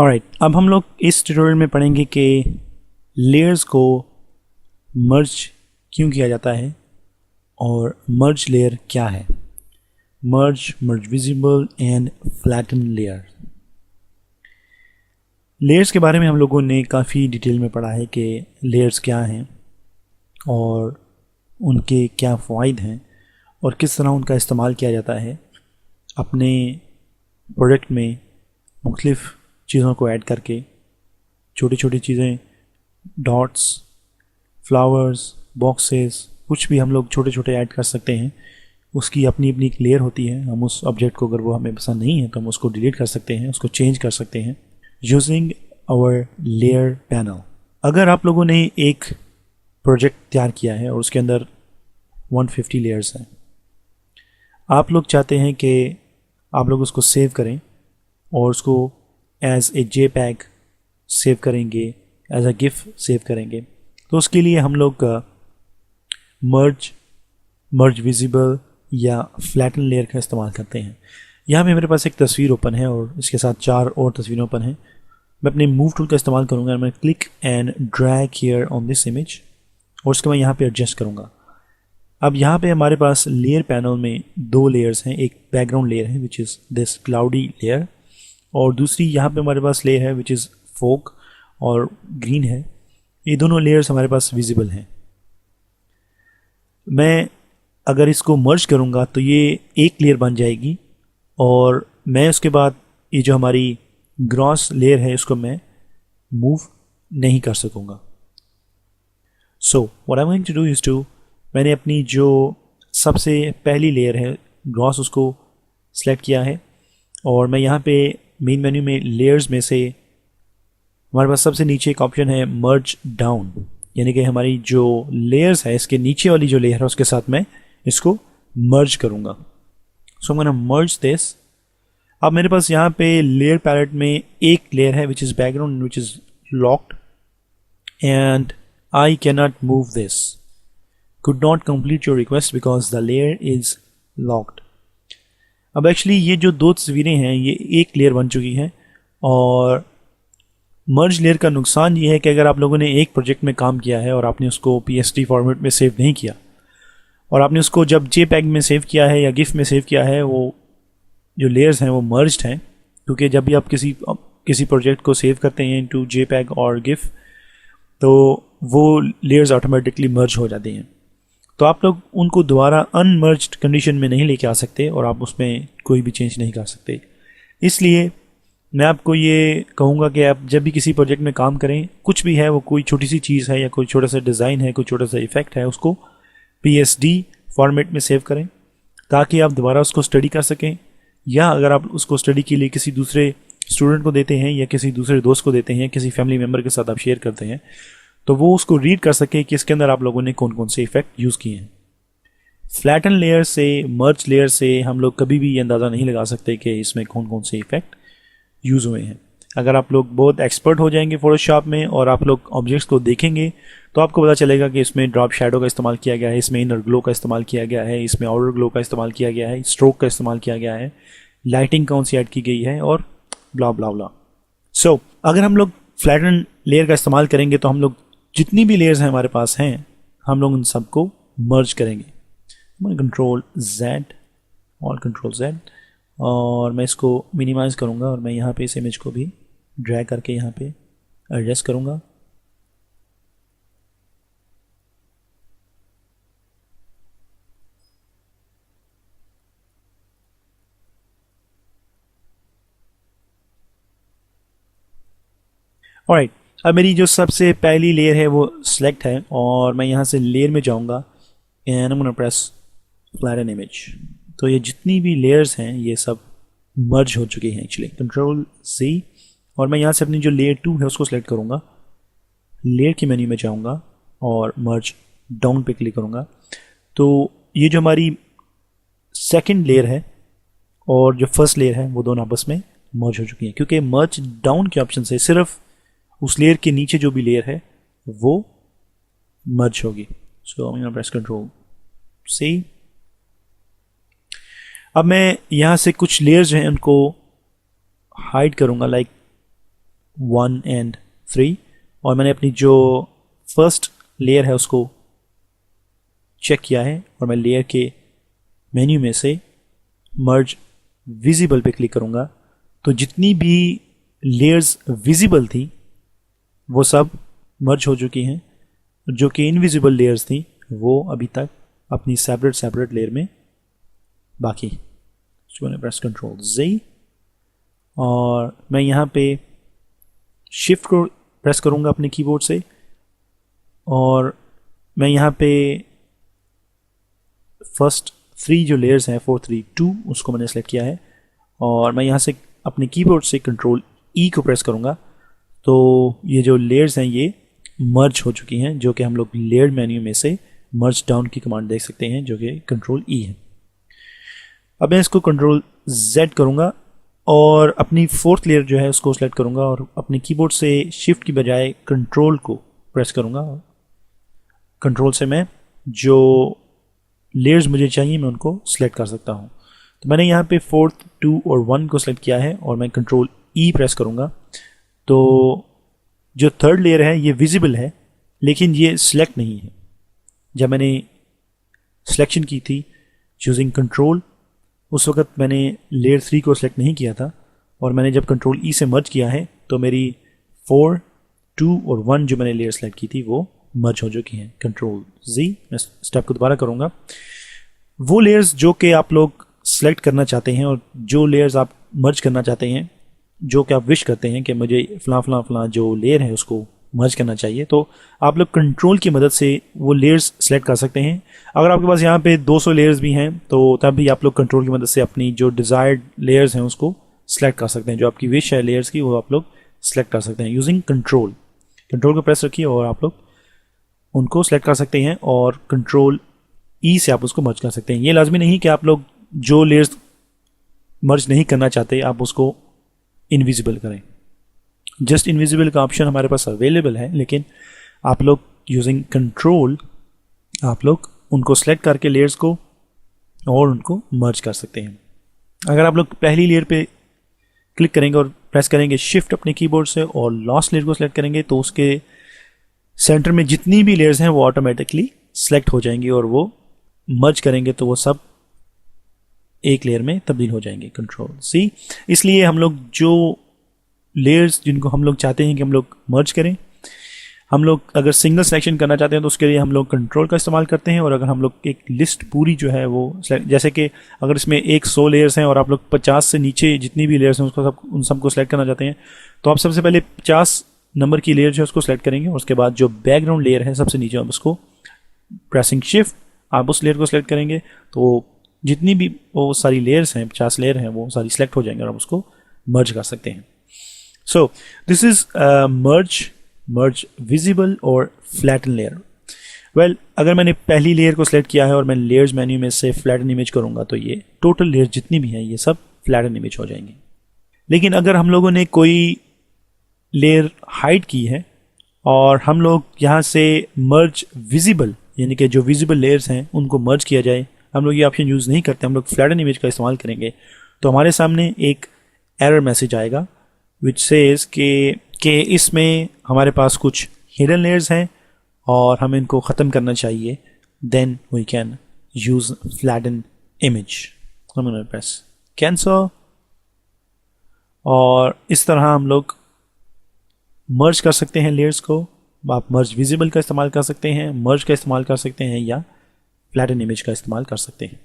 Alright, अब हम लोग इस ट्यूटोरियल में पढ़ेंगे कि लेयर्स को मर्ज क्यों किया जाता है और मर्ज लेयर क्या है। Merge visible and flatten layer. Layers के बारे में हम लोगों ने काफ़ी डिटेल में पढ़ा है कि लेयर्स क्या हैं और उनके क्या फ़वाइद हैं और किस तरह उनका इस्तेमाल किया जाता है अपने प्रोडक्ट में मुख्तलिफ़ चीज़ों को ऐड करके। छोटी छोटी चीज़ें, डॉट्स, फ्लावर्स, बॉक्सेस, कुछ भी हम लोग छोटे छोटे ऐड कर सकते हैं। उसकी अपनी अपनी एक लेयर होती है। हम उस ऑब्जेक्ट को अगर वो हमें पसंद नहीं है तो हम उसको डिलीट कर सकते हैं, उसको चेंज कर सकते हैं यूजिंग आवर लेयर पैनल। अगर आप लोगों ने एक प्रोजेक्ट तैयार किया है और उसके अंदर 150 लेयर्स हैं, आप लोग चाहते हैं कि आप लोग उसको सेव करें और उसको एज ए JPEG सेव करेंगे, एज अ गिफ सेव करेंगे, तो उसके लिए हम लोग मर्ज विजिबल या फ्लैटन लेयर का इस्तेमाल करते हैं। यहाँ पे मेरे पास एक तस्वीर ओपन है और इसके साथ 4 और तस्वीरें ओपन हैं। मैं अपने मूव टूल का इस्तेमाल करूँगा। मैं click and drag here on this image और उसके मैं यहाँ पे एडजस्ट करूँगा। अब यहाँ पे हमारे पास लेयर पैनल में 2 लेयर्स हैं। एक बैकग्राउंड लेयर है which is this cloudy layer, और दूसरी यहाँ पे हमारे पास लेयर है विच इज़ फोक और ग्रीन है। ये दोनों लेयर्स हमारे पास विजिबल हैं। मैं अगर इसको मर्ज करूँगा तो ये एक लेयर बन जाएगी और मैं उसके बाद ये जो हमारी ग्रॉस लेयर है इसको मैं मूव नहीं कर सकूँगा। So what I am going to do is to, मैंने अपनी जो सबसे पहली लेयर है ग्रॉस उसको सेलेक्ट किया है और मैं यहाँ पे मेन मेन्यू में लेयर्स में से हमारे पास सबसे नीचे एक ऑप्शन है मर्ज डाउन, यानी कि हमारी जो लेयर्स है इसके नीचे वाली जो लेयर है उसके साथ मैं इसको मर्ज करूँगा। सो मैं मर्ज दिस। अब मेरे पास यहाँ पे लेयर पैलेट में एक लेयर है which is background which is locked and I can not move this. could not complete your request because the layer is locked। अब एक्चुअली ये जो 2 तस्वीरें हैं ये एक लेयर बन चुकी हैं और मर्ज लेयर का नुकसान ये है कि अगर आप लोगों ने एक प्रोजेक्ट में काम किया है और आपने उसको PSD फॉर्मेट में सेव नहीं किया और आपने उसको जब JPEG में सेव किया है या GIF में सेव किया है, वो जो लेयर्स हैं वो मर्ज्ड हैं, क्योंकि जब भी आप किसी प्रोजेक्ट को सेव करते हैं इनटू JPEG और GIF तो वो लेयर्स ऑटोमेटिकली मर्ज हो जाती हैं। तो आप लोग उनको दोबारा अनमर्ज्ड कंडीशन में नहीं लेके आ सकते और आप उसमें कोई भी चेंज नहीं कर सकते। इसलिए मैं आपको ये कहूँगा कि आप जब भी किसी प्रोजेक्ट में काम करें, कुछ भी है वो कोई छोटी सी चीज़ है या कोई छोटा सा डिज़ाइन है, कोई छोटा सा इफेक्ट है, उसको PSD फॉर्मेट में सेव करें ताकि आप दोबारा उसको स्टडी कर सकें। या अगर आप उसको स्टडी के लिए किसी दूसरे स्टूडेंट को देते हैं या किसी दूसरे दोस्त को देते हैं, किसी फैमिली मेम्बर के साथ आप शेयर करते हैं, तो वो उसको रीड कर सके कि इसके अंदर आप लोगों ने कौन कौन से इफेक्ट यूज़ किए हैं। फ्लैटन लेयर से, मर्ज लेयर से हम लोग कभी भी ये अंदाज़ा नहीं लगा सकते कि इसमें कौन कौन से इफेक्ट यूज़ हुए हैं। अगर आप लोग बहुत एक्सपर्ट हो जाएंगे फोटोशॉप में और आप लोग ऑब्जेक्ट्स को देखेंगे तो आपको पता चलेगा कि इसमें ड्रॉप शैडो का इस्तेमाल किया गया है, इसमें इनर ग्लो का इस्तेमाल किया गया है, इसमें आउटर ग्लो का इस्तेमाल किया गया है, स्ट्रोक का इस्तेमाल किया गया है, लाइटिंग कौन सी ऐड की गई है और ब्ला ब्ला ब्ला। सो अगर हम लोग फ्लैटन लेयर का इस्तेमाल करेंगे तो हम लोग जितनी भी लेयर्स हैं हमारे पास हैं, हम लोग उन सबको मर्ज करेंगे। कंट्रोल Z और मैं इसको मिनिमाइज़ करूँगा और मैं यहाँ पे इस इमेज को भी ड्रैग करके यहाँ पे एडजस्ट करूँगा। ऑलराइट, अब मेरी जो सबसे पहली लेयर है वो सिलेक्ट है और मैं यहाँ से लेयर में जाऊँगा and I am gonna press flatten image. तो ये जितनी भी लेयर्स हैं ये सब मर्ज हो चुकी हैं एक्चुअली। कंट्रोल C और मैं यहाँ से अपनी जो लेयर 2 है उसको सिलेक्ट करूँगा, लेयर के मेन्यू में जाऊँगा और मर्ज डाउन पे क्लिक करूँगा। तो ये जो हमारी सेकंड लेयर है और जो फर्स्ट लेयर है वो दोनों आपस में मर्ज हो चुकी हैं, क्योंकि मर्ज डाउन के ऑप्शन से सिर्फ उस लेयर के नीचे जो भी लेयर है वो मर्ज होगी। सो मैं प्रेस कंट्रोल C। अब मैं यहाँ से कुछ लेयर्स जो हैं उनको हाइड करूँगा, लाइक 1 एंड 3, और मैंने अपनी जो फर्स्ट लेयर है उसको चेक किया है और मैं लेयर के मेन्यू में से मर्ज विजिबल पे क्लिक करूँगा तो जितनी भी लेयर्स विजिबल थी वो सब मर्ज हो चुकी हैं, जो कि इनविजिबल लेयर्स थी वो अभी तक अपनी सेपरेट लेयर में बाकी। इसको मैंने प्रेस कंट्रोल Z और मैं यहाँ पे शिफ्ट को प्रेस करूँगा अपने कीबोर्ड से और मैं यहाँ पे फर्स्ट 3 जो लेयर्स हैं 4 3 2 उसको मैंने सेलेक्ट किया है और मैं यहाँ से अपने कीबोर्ड से कंट्रोल E को प्रेस करूँगा तो ये जो लेयर्स हैं ये मर्ज हो चुकी हैं, जो कि हम लोग लेयर मेन्यू में से मर्ज डाउन की कमांड देख सकते हैं जो कि कंट्रोल E है। अब मैं इसको कंट्रोल Z करूँगा और अपनी 4th लेयर जो है उसको सेलेक्ट करूँगा और अपने कीबोर्ड से शिफ्ट की बजाय कंट्रोल को प्रेस करूँगा। कंट्रोल से मैं जो लेयर्स मुझे चाहिए मैं उनको सेलेक्ट कर सकता हूँ। तो मैंने यहाँ पे 4th 2 और 1 को सेलेक्ट किया है और मैं कंट्रोल E प्रेस करूँगा तो जो 3rd लेयर है ये विजिबल है लेकिन ये सिलेक्ट नहीं है। जब मैंने सिलेक्शन की थी यूजिंग कंट्रोल उस वक्त मैंने लेयर 3 को सिलेक्ट नहीं किया था और मैंने जब कंट्रोल E से मर्ज किया है तो मेरी 4 2 और 1 जो मैंने लेयर सेलेक्ट की थी वो मर्ज हो चुकी हैं। कंट्रोल Z, मैं स्टेप को दोबारा करूँगा। वो लेयर्स जो कि आप लोग सेलेक्ट करना चाहते हैं और जो लेयर्स आप मर्ज करना चाहते हैं, जो कि आप विश करते हैं कि मुझे फलां जो लेयर है उसको मर्ज करना चाहिए, तो आप लोग कंट्रोल की मदद से वो लेयर्स सेलेक्ट कर सकते हैं। अगर आपके पास यहाँ पे 200 लेयर्स भी हैं तो तब भी आप लोग कंट्रोल की मदद से अपनी जो डिज़ायर्ड लेयर्स हैं उसको सेलेक्ट कर सकते हैं। जो आपकी विश है लेयर्स की वो आप लोग सेलेक्ट कर सकते हैं यूजिंग कंट्रोल। कंट्रोल को प्रेस रखिए और आप लोग उनको सेलेक्ट कर सकते हैं और कंट्रोल E से आप उसको मर्ज कर सकते हैं। ये लाजमी नहीं कि आप लोग जो लेयर्स मर्ज नहीं करना चाहते आप उसको इनविजिबल करें। जस्ट इनविजिबल का ऑप्शन हमारे पास अवेलेबल है, लेकिन आप लोग यूजिंग कंट्रोल आप लोग उनको सेलेक्ट करके लेयर्स को और उनको मर्ज कर सकते हैं। अगर आप लोग पहली लेयर पे क्लिक करेंगे और प्रेस करेंगे शिफ्ट अपने कीबोर्ड से और लास्ट लेयर को सेलेक्ट करेंगे तो उसके सेंटर में जितनी भी लेयर्स हैं वो ऑटोमेटिकली सेलेक्ट हो जाएंगी और वो मर्ज करेंगे तो वो सब एक लेयर में तब्दील हो जाएंगे। Control C। इसलिए हम लोग जो लेयर्स जिनको हम लोग चाहते हैं कि हम लोग मर्ज करें, हम लोग अगर सिंगल सिलेक्शन करना चाहते हैं तो उसके लिए हम लोग कंट्रोल का इस्तेमाल करते हैं। और अगर हम लोग एक लिस्ट पूरी जो है वो जैसे कि अगर इसमें 100 लेयर्स हैं और आप लोग 50 से नीचे जितनी भी लेयर्स हैं उसको उन सबको सेलेक्ट करना चाहते हैं तो आप सबसे पहले 50 नंबर की लेयर जो है उसको सेलेक्ट करेंगे और उसके बाद जो बैकग्राउंड लेयर है सबसे नीचे आप उसको प्रेसिंग शिफ्ट आप उस लेयर को सिलेक्ट करेंगे तो जितनी भी वो सारी लेयर्स हैं 50 लेयर हैं वो सारी सिलेक्ट हो जाएंगे और आप उसको मर्ज कर सकते हैं। So this is merge visible और फ्लैटन लेयर। वेल अगर मैंने पहली लेयर को सिलेक्ट किया है और मैं लेयर्स मेन्यू में से फ्लैटन इमेज करूंगा तो ये टोटल लेयर जितनी भी हैं ये सब फ्लैटन इमेज हो जाएंगे। लेकिन अगर हम लोगों ने कोई लेयर हाइड की है और हम लोग यहाँ से मर्ज विजिबल यानी कि जो विजिबल लेयर्स हैं उनको मर्ज किया जाए, हम लोग ये ऑप्शन यूज़ नहीं करते, हम लोग फ्लैटन इमेज का इस्तेमाल करेंगे तो हमारे सामने एक एरर मैसेज आएगा विच सेज कि इसमें हमारे पास कुछ हिडन लेयर्स हैं और हमें इनको ख़त्म करना चाहिए, then we can use flatten image. हम प्रेस कैंसल और इस तरह हम लोग मर्ज कर सकते हैं लेयर्स को। आप मर्ज विजिबल का इस्तेमाल कर सकते हैं, मर्ज का इस्तेमाल कर सकते हैं या फ्लैटन इमेज का इस्तेमाल कर सकते हैं।